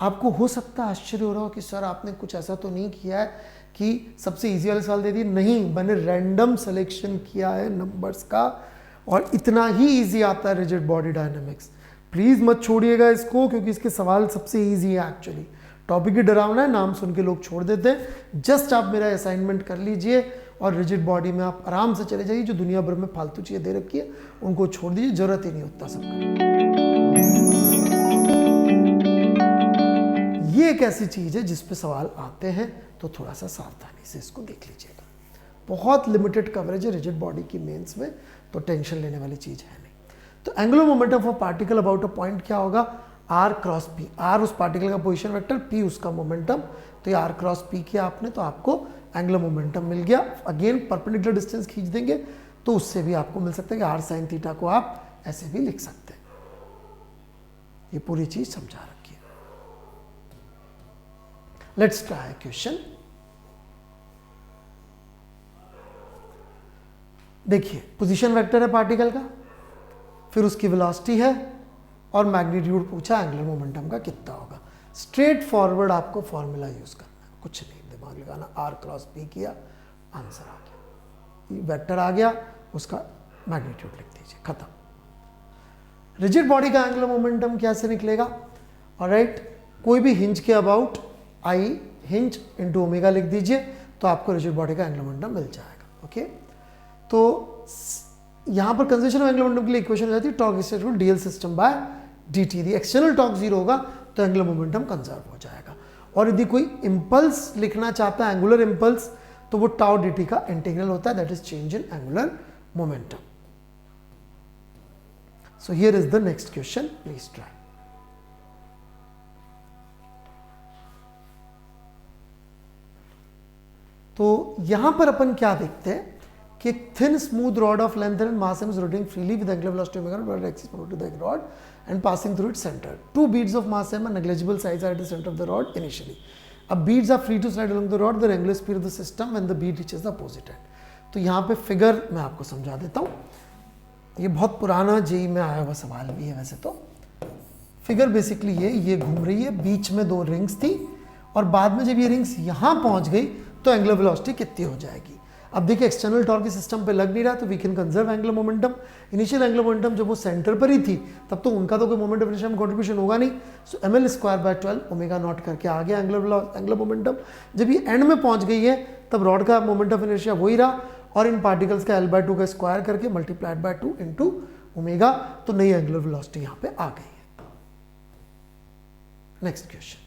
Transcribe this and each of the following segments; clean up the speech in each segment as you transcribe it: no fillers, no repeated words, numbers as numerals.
आपको हो सकता है आश्चर्य हो रहा हो कि सर आपने कुछ ऐसा तो नहीं किया है कि सबसे इजी वाले सवाल दे दिए। नहीं, मैंने रैंडम सिलेक्शन किया है नंबर्स का और इतना ही इजी आता है रिजिड बॉडी डायनामिक्स। प्लीज मत छोड़िएगा इसको, क्योंकि इसके सवाल सबसे इजी है एक्चुअली। टॉपिक ही डरावना है, नाम सुन के लोग छोड़ देते हैं। जस्ट आप मेरा असाइनमेंट कर लीजिए और रिजिड बॉडी में आप आराम से चले जाइए। जो दुनिया भर में फालतू चीजें दे रखी है उनको छोड़ दीजिए, जरूरत ही नहीं होता सबका। ये एक ऐसी चीज है जिस पे सवाल आते हैं, तो थोड़ा सा सावधानी से इसको देख लीजिएगा। बहुत लिमिटेड कवरेज है रिजिड बॉडी की मेंस में, तो टेंशन लेने वाली चीज है नहीं। तो angular momentum of particle about a point क्या होगा? R cross p. आर उस पार्टिकल का पोजीशन वेक्टर, पी उसका मोमेंटम। तो ये आर क्रॉस पी किया आपने तो आपको एंगुलर मोमेंटम मिल गया। अगेन परपेंडिकुलर डिस्टेंस खींच देंगे तो उससे भी आपको मिल सकता है कि आर साइन थीटा को आप ऐसे भी लिख सकते हैं। ये पूरी चीज समझा रखिए। Let's try question. देखिए, पोजीशन वेक्टर है पार्टिकल का, फिर उसकी वेलोसिटी है और मैग्नीट्यूड पूछा एंगुलर मोमेंटम का कितना होगा। स्ट्रेट फॉरवर्ड आपको फॉर्मूला यूज करना है, कुछ नहीं दिमाग लगाना। आर क्रॉस पी किया, आंसर आ गया। वेक्टर आ गया, उसका मैग्नीट्यूड लिख दीजिए, खत्म। रिजिड बॉडी का एंगुलर मोमेंटम कैसे निकलेगा? ऑलराइट, कोई भी हिंज के about I hinge into omega लिख दीजिए तो आपको रिजिड बॉडी का एंगुलर मोमेंटम मिल जाएगा। ओके, तो यहां पर कंजर्वेशन ऑफ एंगुलर मोमेंटम के लिए इक्वेशन हो जाती है torque is equal to d l system by dt। यदि एक्सटर्नल टॉर्क 0 होगा तो एंगुलर मोमेंटम कंजर्व हो जाएगा। और यदि कोई इंपल्स लिखना चाहता है, एंगुलर इंपल्स, तो वो टाउ dt का इंटीग्रल होता है, that is change in angular momentum. So here is the next question, please try. तो यहां पर अपन क्या देखते हैं कि thin smooth rod of length and mass is rotating freely with angular velocity omega axis to the rod and passing through its center. Two beads of mass m and negligible size are at the center of the rod initially. अब beads are free to slide along the rod, the angular speed of the system when the bead reaches the opposite end. तो यहाँ पे figure मैं आपको समझा देता हूँ। ये बहुत पुराना जेई में आया हुआ सवाल भी है वैसे तो। फिगर बेसिकली ये घूम रही है, बीच में दो रिंग्स थी और बाद में जब ये रिंग्स यहाँ पहुँच गई तो एंगुलर वेलोसिटी कितनी हो जाएगी। अब देखिए, एक्सटर्नल टॉर्क इस सिस्टम पे लग नहीं रहा तो we can conserve angular momentum. Initial angular momentum जब वो सेंटर पर ही थी तब तो उनका तो कोई मोमेंट ऑफ इनर्शिया में कंट्रीब्यूशन होगा नहीं। सो ml square by 12 omega naught करके आ गया एंगुलर मोमेंटम। जब ये एंड में पहुंच गई है तब रॉड का मोमेंट ऑफ इनर्शिया वही रहा और इन पार्टिकल्स का l/2 का स्क्वायर करके मल्टीप्लाइड बाय 2 इंटू ओमेगा, तो नई एंगुलर वेलोसिटी यहाँ पे आ गई है। नेक्स्ट क्वेश्चन,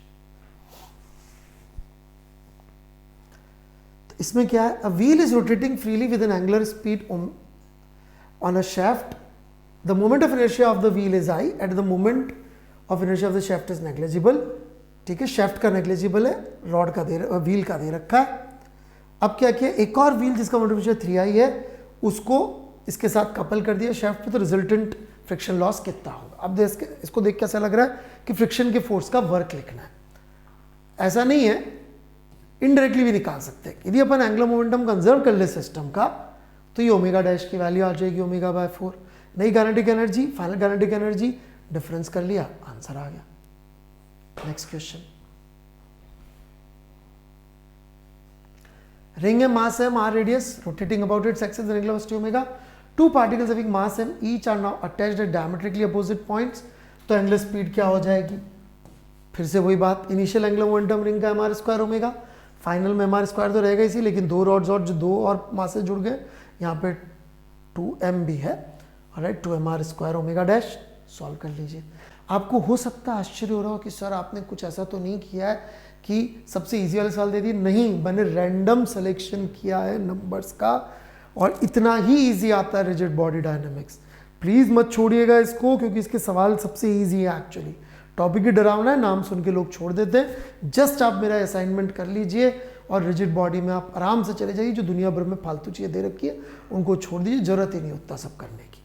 इसमें क्या है? A wheel is rotating freely with N angular speed on a shaft. The moment of inertia of the wheel is I, at the moment of inertia of the shaft is negligible. ठीक है, shaft का negligible है, rod का wheel का दे रखा है। अब क्या किया, एक और व्हील जिसका मोमेंट ऑफ इनर्शिया 3i है उसको इसके साथ कपल कर दिया शाफ्ट पे, तो रिजल्टेंट फ्रिक्शन लॉस कितना होगा? अब इसको देख के ऐसा लग रहा है कि फ्रिक्शन के फोर्स का वर्क लिखना है। ऐसा नहीं है, इनडायरेक्टली भी निकाल सकते हैं। यदि अपन एंगुलर मोमेंटम कंजर्व कर ले सिस्टम का तो ये ओमेगा डैश की वैल्यू आ जाएगी ओमेगा बाय 4। नई kinetic energy, final kinetic energy, difference कर लिया, आंसर आ गया। नेक्स्ट क्वेश्चन, रिंग है, mass m, r radius, rotating about its axis, angular velocity omega. Two particles having mass m each are now attached at diametrically opposite points, तो angular speed क्या हो जाएगी? फिर से वही बात, इनिशियल एंगुलर मोमेंटम रिंग का mr स्क्वायर ओमेगा, फाइनल में mr स्क्वायर तो रहेगा इसी, लेकिन दो रॉड्स और जो दो और मासेस जुड़ गए, यहाँ पे 2m भी है, alright, 2mr square omega dash. Solve कर लीजिए। आपको हो सकता है आश्चर्य हो रहा हो कि सर आपने कुछ ऐसा तो नहीं किया है कि सबसे इजी वाले सवाल दे दिए। नहीं, मैंने रैंडम सिलेक्शन किया है नंबर्स का और इतना ही इजी आता है रिजिड बॉडी डायनामिक्स। प्लीज मत छोड़िएगा इसको, क्योंकि इसके सवाल सबसे इजी है एक्चुअली। टॉपिक ही डरावना है, नाम सुन के लोग छोड़ देते हैं। जस्ट आप मेरा असाइनमेंट कर लीजिए और रिजिड बॉडी में आप आराम से चले जाइए। जो दुनिया भर में फालतू चीजें दे रखी है उनको छोड़ दीजिए, जरूरत ही नहीं होता सब करने की।